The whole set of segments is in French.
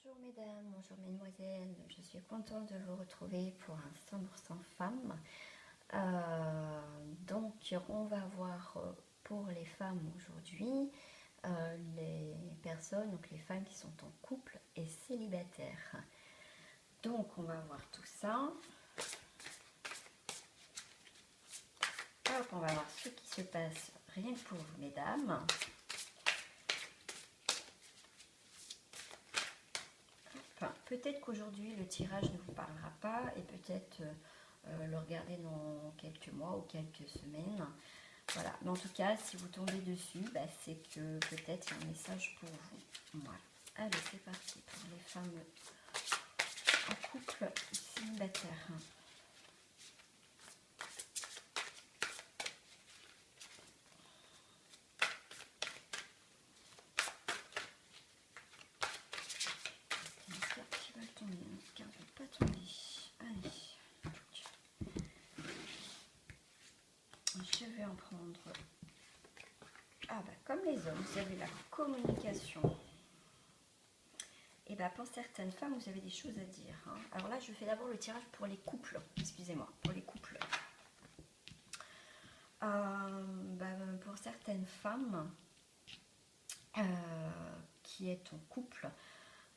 Bonjour mesdames, bonjour mesdemoiselles, je suis contente de vous retrouver pour un 100% femme. Donc on va voir pour les femmes aujourd'hui, les personnes, donc les femmes qui sont en couple et célibataires. Donc on va voir tout ça. Hop, on va voir ce qui se passe rien que pour vous mesdames. Enfin, peut-être qu'aujourd'hui le tirage ne vous parlera pas et peut-être le regarder dans quelques mois ou quelques semaines. Voilà, mais en tout cas, si vous tombez dessus, c'est que peut-être il y a un message pour vous. Voilà. Allez, c'est parti pour les femmes en couple célibataire. Une carte qui va tomber, une carte ne va pas tomber. Allez. Je vais en prendre. Ah comme les hommes, vous avez la communication. Et pour certaines femmes, vous avez des choses à dire. Hein. Alors là, je fais d'abord le tirage pour les couples. Excusez-moi, pour les couples. Pour certaines femmes qui est en couple,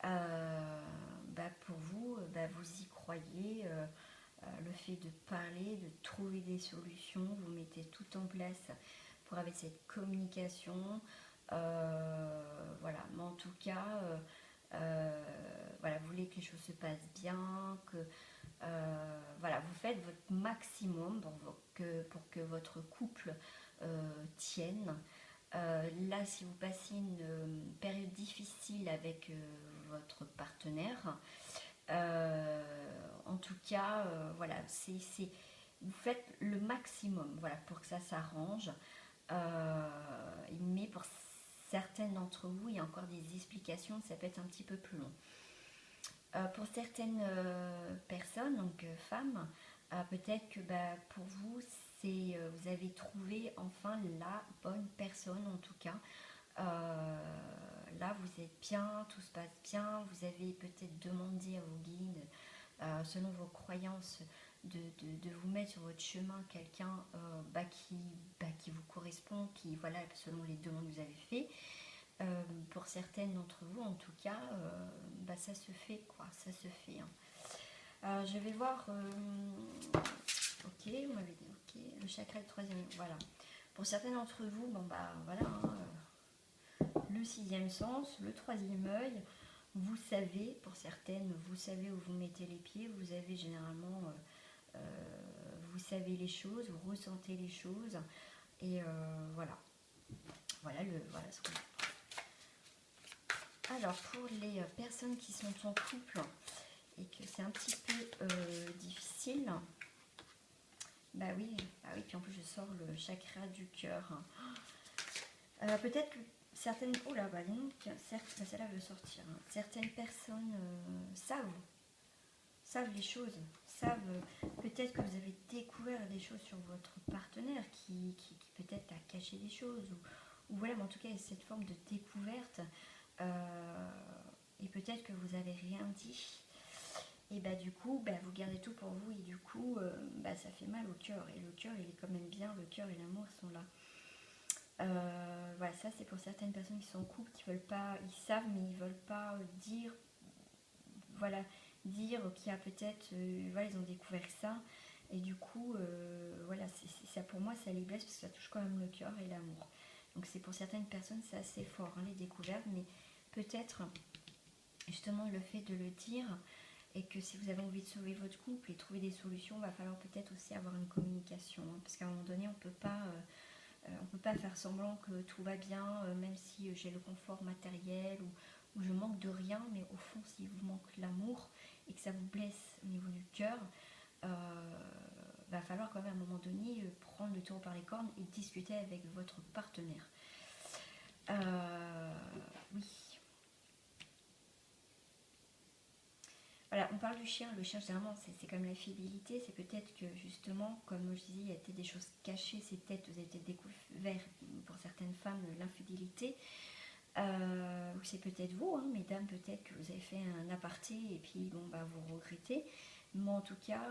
pour vous, vous y croyez. Le fait de parler, de trouver des solutions, vous mettez tout en place pour avoir cette communication. Voilà, mais en tout cas, voilà, vous voulez que les choses se passent bien, que voilà, vous faites votre maximum pour que votre couple tienne. Là, si vous passez une période difficile avec votre partenaire, en tout cas, voilà, vous faites le maximum, voilà, pour que ça s'arrange. Mais pour certaines d'entre vous, il y a encore des explications, ça peut être un petit peu plus long. Pour certaines personnes, donc femmes, peut-être que pour vous, vous avez trouvé enfin la bonne personne en tout cas. Là, vous êtes bien, tout se passe bien, vous avez peut-être demandé à vos guides, selon vos croyances, de vous mettre sur votre chemin quelqu'un qui vous correspond, qui, voilà, selon les demandes que vous avez fait. Pour certaines d'entre vous, en tout cas, ça se fait, quoi, ça se fait. Hein. Je vais voir, ok, vous m'avez dit, ok, le chakra du troisième, voilà. Pour certains d'entre vous, voilà, hein, le sixième sens, le troisième œil, vous savez, pour certaines, vous savez où vous mettez les pieds, vous avez généralement, vous savez les choses, vous ressentez les choses, et voilà. Voilà ce qu'on a. Alors, pour les personnes qui sont en couple et que c'est un petit peu difficile, oui, puis en plus je sors le chakra du cœur. Peut-être que certaines... Oh là, donc, celle-là veut sortir. Hein. Certaines personnes savent les choses, savent peut-être que vous avez découvert des choses sur votre partenaire qui peut-être a caché des choses, ou voilà, mais en tout cas, il y a cette forme de découverte. Et peut-être que vous n'avez rien dit et du coup vous gardez tout pour vous et du coup ça fait mal au cœur et le cœur il est quand même bien, le cœur et l'amour sont là. Voilà, ça c'est pour certaines personnes qui sont en couple, qui veulent pas, ils savent mais ils veulent pas dire, voilà, dire qu'il y a peut-être, voilà, ils ont découvert ça et du coup voilà, ça pour moi ça les blesse parce que ça touche quand même le cœur et l'amour. Donc c'est pour certaines personnes c'est assez fort, hein, les découvertes, mais peut-être justement le fait de le dire et que si vous avez envie de sauver votre couple et trouver des solutions, il va falloir peut-être aussi avoir une communication, hein, parce qu'à un moment donné on peut pas faire semblant que tout va bien, même si j'ai le confort matériel ou je manque de rien, mais au fond si vous manque l'amour et que ça vous blesse au niveau du cœur, va falloir quand même à un moment donné prendre le taureau par les cornes et discuter avec votre partenaire. Oui. Voilà, on parle du chien. Le chien, généralement, c'est comme la fidélité. C'est peut-être que, justement, comme je disais, il y a peut-être des choses cachées. C'est peut-être, vous avez peut-être découvert, pour certaines femmes, l'infidélité. Ou c'est peut-être vous, hein, mesdames, peut-être que vous avez fait un aparté et puis bon, bah, vous regrettez. Mais en tout cas,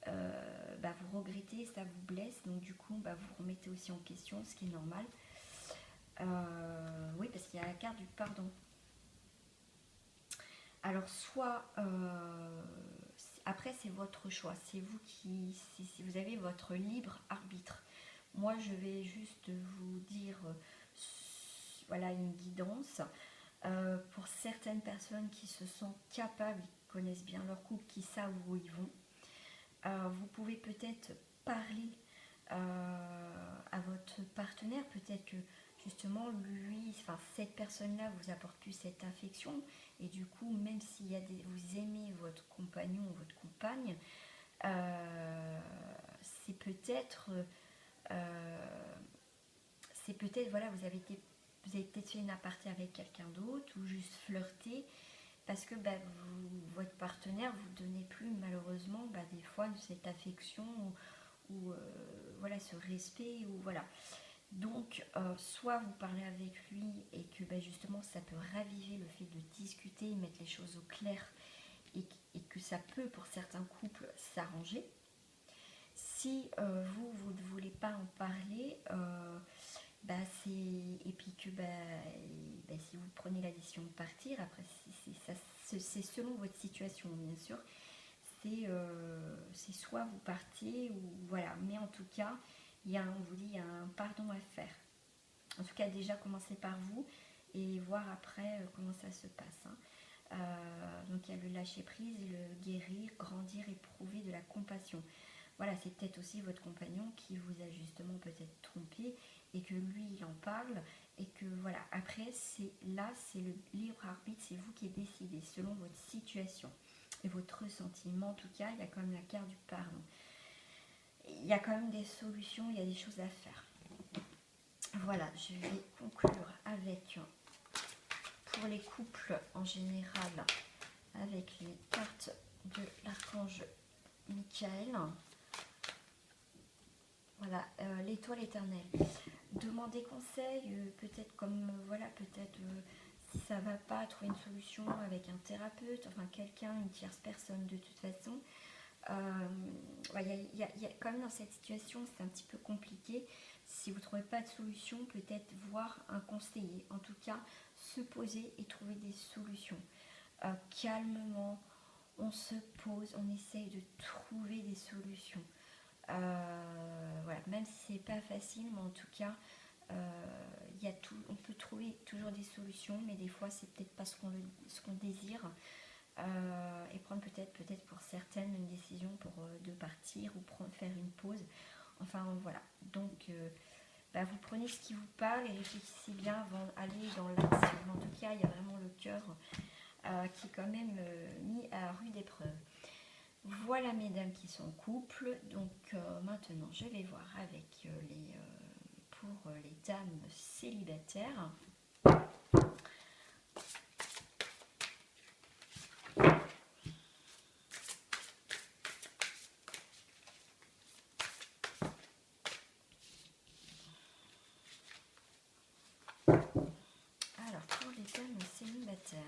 bah, vous regrettez, ça vous blesse, donc du coup, bah, vous remettez aussi en question, ce qui est normal. Oui, parce qu'il y a la carte du pardon. Alors, soit, après, c'est votre choix, c'est vous qui, si vous avez votre libre arbitre. Moi, je vais juste vous dire, voilà, une guidance. Pour certaines personnes qui se sentent capables, qui connaissent bien leur couple, qui savent où ils vont, vous pouvez peut-être parler à votre partenaire, peut-être que justement lui, enfin cette personne-là vous apporte plus cette affection et du coup même s'il y a vous aimez votre compagnon ou votre compagne, c'est peut-être voilà vous avez peut-être fait une aparté avec quelqu'un d'autre ou juste flirter parce que bah, votre partenaire vous donnez plus malheureusement bah, des fois cette affection ou voilà ce respect ou voilà. Donc soit vous parlez avec lui et que bah, justement ça peut raviver le fait de discuter, mettre les choses au clair et que ça peut pour certains couples s'arranger. Si vous ne voulez pas en parler, bah, et puis que bah, si vous prenez la décision de partir, après c'est selon votre situation bien sûr, c'est soit vous partez ou voilà, mais en tout cas on vous dit il y a un pardon à faire. En tout cas déjà commencez par vous et voir après comment ça se passe. Hein. Donc il y a le lâcher prise, le guérir, grandir, éprouver de la compassion. Voilà, c'est peut-être aussi votre compagnon qui vous a justement peut-être trompé et que lui il en parle et que voilà, après c'est le libre arbitre, c'est vous qui décidez selon votre situation et votre ressentiment. En tout cas, il y a quand même la carte du pardon. Il y a quand même des solutions, il y a des choses à faire. Voilà, je vais conclure avec, pour les couples en général, avec les cartes de l'archange Michael. Voilà, l'étoile éternelle. Demandez conseil, peut-être comme, voilà, peut-être si ça va pas, trouver une solution avec un thérapeute, enfin quelqu'un, une tierce personne de toute façon. Il y a quand même dans cette situation, c'est un petit peu compliqué. Si vous ne trouvez pas de solution, peut-être voir un conseiller. En tout cas, se poser et trouver des solutions. Calmement, on se pose, on essaye de trouver des solutions. Voilà, même si c'est pas facile, mais en tout cas, on peut trouver toujours des solutions, mais des fois c'est peut-être pas ce qu'on désire. Et prendre peut-être pour certaines une décision de partir ou faire une pause. Enfin voilà, donc bah, vous prenez ce qui vous parle et réfléchissez bien avant d'aller dans l'action. En tout cas, il y a vraiment le cœur qui est quand même mis à rude épreuve. Voilà mesdames qui sont en couple, donc maintenant je vais voir avec pour les dames célibataires. Alors pour les dames célibataires,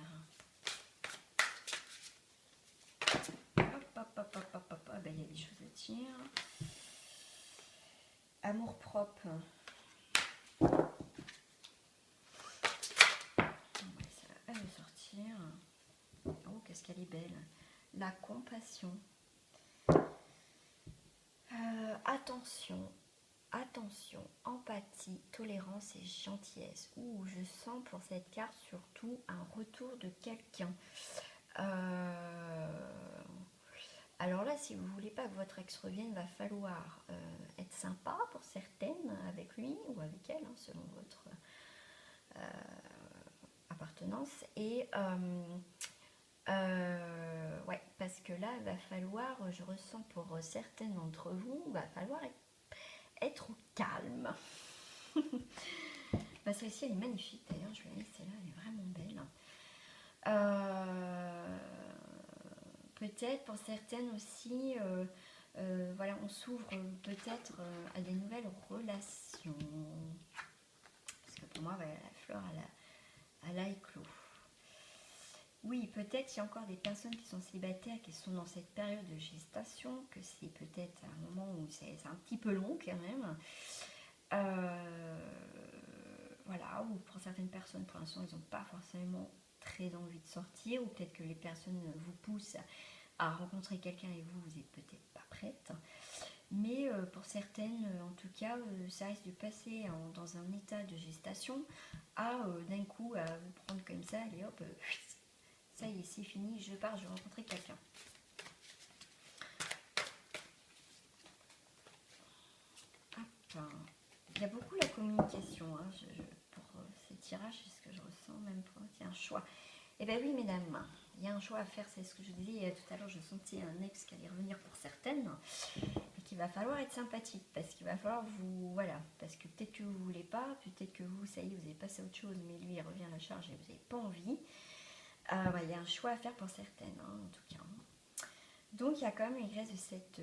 ben, il y a des choses à dire. Amour propre. Elle va sortir. Oh, qu'est-ce qu'elle est belle. La compassion. Attention, empathie, tolérance et gentillesse. Ouh, je sens pour cette carte surtout un retour de quelqu'un. Alors là, si vous voulez pas que votre ex revienne, va falloir être sympa pour certaines avec lui ou avec elle, hein, selon votre appartenance. Et ouais, parce que là, il va falloir, je ressens pour certaines d'entre vous, il va falloir être au calme. Bah, celle-ci, elle est magnifique d'ailleurs, je vais la laisser là, elle est vraiment belle. Peut-être pour certaines aussi, voilà, on s'ouvre peut-être à des nouvelles relations. Parce que pour moi, voilà, la fleur, là est clos. Oui, peut-être il y a encore des personnes qui sont célibataires, qui sont dans cette période de gestation, que c'est peut-être un moment où c'est un petit peu long quand même. Voilà, ou pour certaines personnes, pour l'instant, ils n'ont pas forcément très envie de sortir, ou peut-être que les personnes vous poussent à rencontrer quelqu'un et vous n'êtes peut-être pas prête. Mais pour certaines, en tout cas, ça risque de passer dans un état de gestation à d'un coup à vous prendre comme ça, allez hop, ça y est, c'est fini, je pars, je vais rencontrer quelqu'un. Il y a beaucoup la communication hein, pour ces tirages, c'est ce que je ressens, même pour il y a un choix. Eh bien oui, mesdames, il y a un choix à faire, c'est ce que je disais tout à l'heure, je sentais un ex qui allait revenir pour certaines, et qu'il va falloir être sympathique, parce qu'il va falloir vous, voilà, parce que peut-être que vous ne voulez pas, peut-être que vous, ça y est, vous avez passé à autre chose, mais lui, il revient à la charge et vous n'avez pas envie. Il y a un choix à faire pour certaines, hein, en tout cas. Donc il y a quand même une graisse de cette,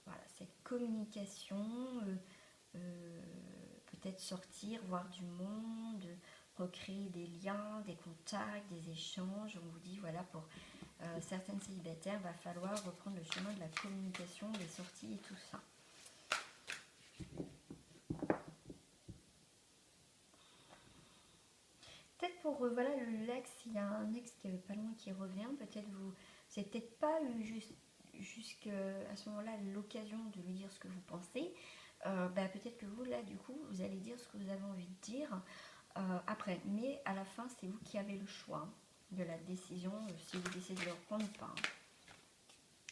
voilà, cette communication, peut-être sortir, voir du monde, recréer des liens, des contacts, des échanges. On vous dit, voilà, pour certaines célibataires, il va falloir reprendre le chemin de la communication, des sorties et tout ça. Peut-être pour, voilà, l'ex, il y a un ex qui est pas loin qui revient, peut-être vous n'avez peut-être pas eu jusqu'à ce moment-là l'occasion de lui dire ce que vous pensez. Peut-être que vous, là, du coup, vous allez dire ce que vous avez envie de dire après. Mais à la fin, c'est vous qui avez le choix de la décision, si vous décidez de le reprendre ou pas.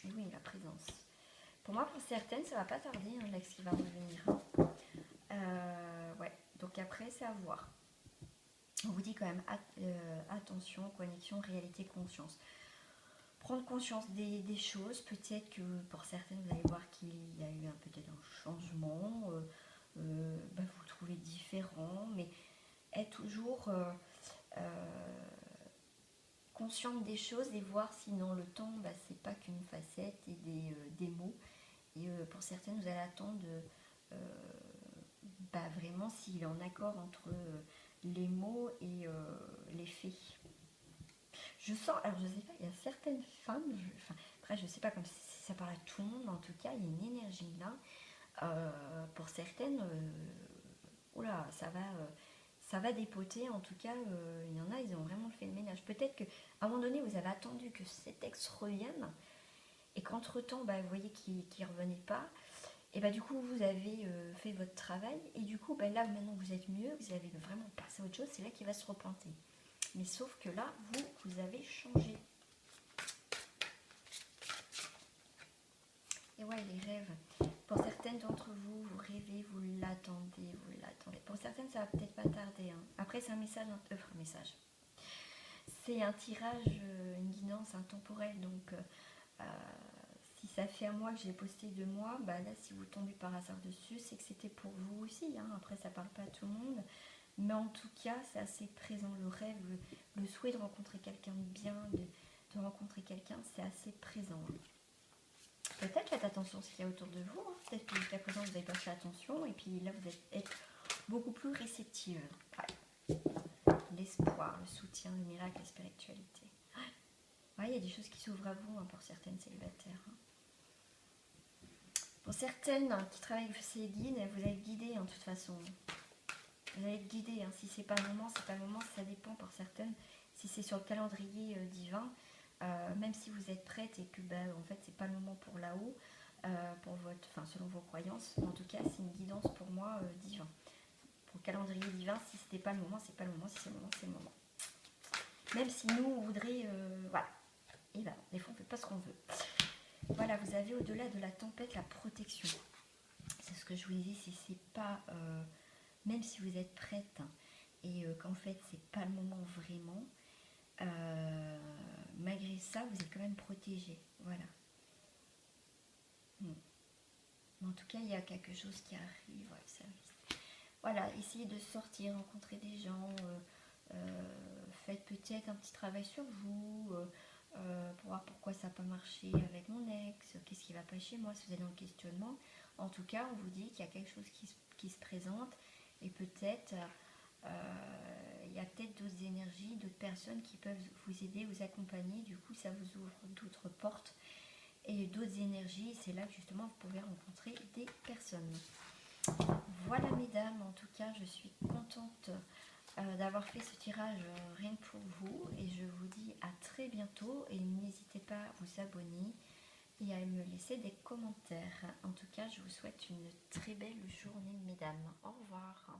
Et oui, la présence. Pour moi, pour certaines, ça va pas tarder, hein, l'ex qui va revenir. Ouais, donc après, c'est à voir. On vous dit quand même attention, connexion, réalité, conscience. Prendre conscience des choses, peut-être que pour certaines, vous allez voir qu'il y a eu peut-être un changement, vous trouvez différent, mais être toujours consciente des choses et voir si dans le temps, c'est pas qu'une facette et des mots. Et pour certaines, vous allez attendre vraiment s'il est en accord entre les mots et les faits. Je sens, alors je sais pas, il y a certaines femmes, après je sais pas comme si ça parle à tout le monde, mais en tout cas il y a une énergie là. Pour certaines, oula, ça va dépoter, en tout cas il y en a, ils ont vraiment fait le ménage. Peut-être qu'à un moment donné vous avez attendu que cet ex revienne et qu'entre temps vous voyez qu'il ne revenait pas. Et du coup vous avez fait votre travail et du coup là maintenant vous êtes mieux, vous avez vraiment passé à autre chose, c'est là qu'il va se replanter. Mais sauf que là, vous avez changé. Et ouais, les rêves. Pour certaines d'entre vous, vous rêvez, vous l'attendez, vous l'attendez. Pour certaines, ça va peut-être pas tarder. Hein. Après, c'est un message, un message. C'est un tirage, une guidance intemporelle. Donc, si ça fait un mois que j'ai posté 2 mois, là, si vous tombez par hasard dessus, c'est que c'était pour vous aussi. Hein. Après, ça parle pas à tout le monde. Mais en tout cas, c'est assez présent. Le rêve, le souhait de rencontrer quelqu'un de bien, de rencontrer quelqu'un, c'est assez présent. Peut-être faites attention à ce qu'il y a autour de vous. Hein. Peut-être que jusqu'à présent, vous n'avez pas fait attention. Et puis là, vous êtes beaucoup plus réceptive. Ouais. L'espoir, le soutien, le miracle, la spiritualité. Ouais, il y a des choses qui s'ouvrent à vous pour certaines célibataires. Hein. Pour certaines qui travaillent avec ces guides, vous allez être guidées en toute façon. Vous allez être guidé, hein. Si c'est pas le moment, c'est pas le moment, ça dépend pour certaines. Si c'est sur le calendrier divin, même si vous êtes prête et que en fait c'est pas le moment pour là-haut, pour votre, selon vos croyances, en tout cas c'est une guidance pour moi divin. Pour le calendrier divin, si c'était pas le moment, c'est pas le moment, si c'est le moment, c'est le moment. Même si nous on voudrait, voilà. Et des fois on fait pas ce qu'on veut. Voilà, vous avez au-delà de la tempête la protection. C'est ce que je vous dis, si c'est pas même si vous êtes prête et qu'en fait c'est pas le moment vraiment, malgré ça vous êtes quand même protégé. Voilà. Mais en tout cas il y a quelque chose qui arrive. Ouais, ça, voilà, essayez de sortir, rencontrer des gens, faites peut-être un petit travail sur vous pour voir pourquoi ça n'a pas marché avec mon ex, qu'est-ce qui va pas chez moi, si vous êtes dans le questionnement. En tout cas on vous dit qu'il y a quelque chose qui se présente. Et peut-être il y a peut-être d'autres énergies, d'autres personnes qui peuvent vous aider, vous accompagner. Du coup, ça vous ouvre d'autres portes et d'autres énergies. C'est là que justement vous pouvez rencontrer des personnes. Voilà mesdames, en tout cas je suis contente d'avoir fait ce tirage rien que pour vous, et je vous dis à très bientôt, et n'hésitez pas à vous abonner et à me laisser des commentaires. En tout cas je vous souhaite une très belle journée mesdames. Au revoir.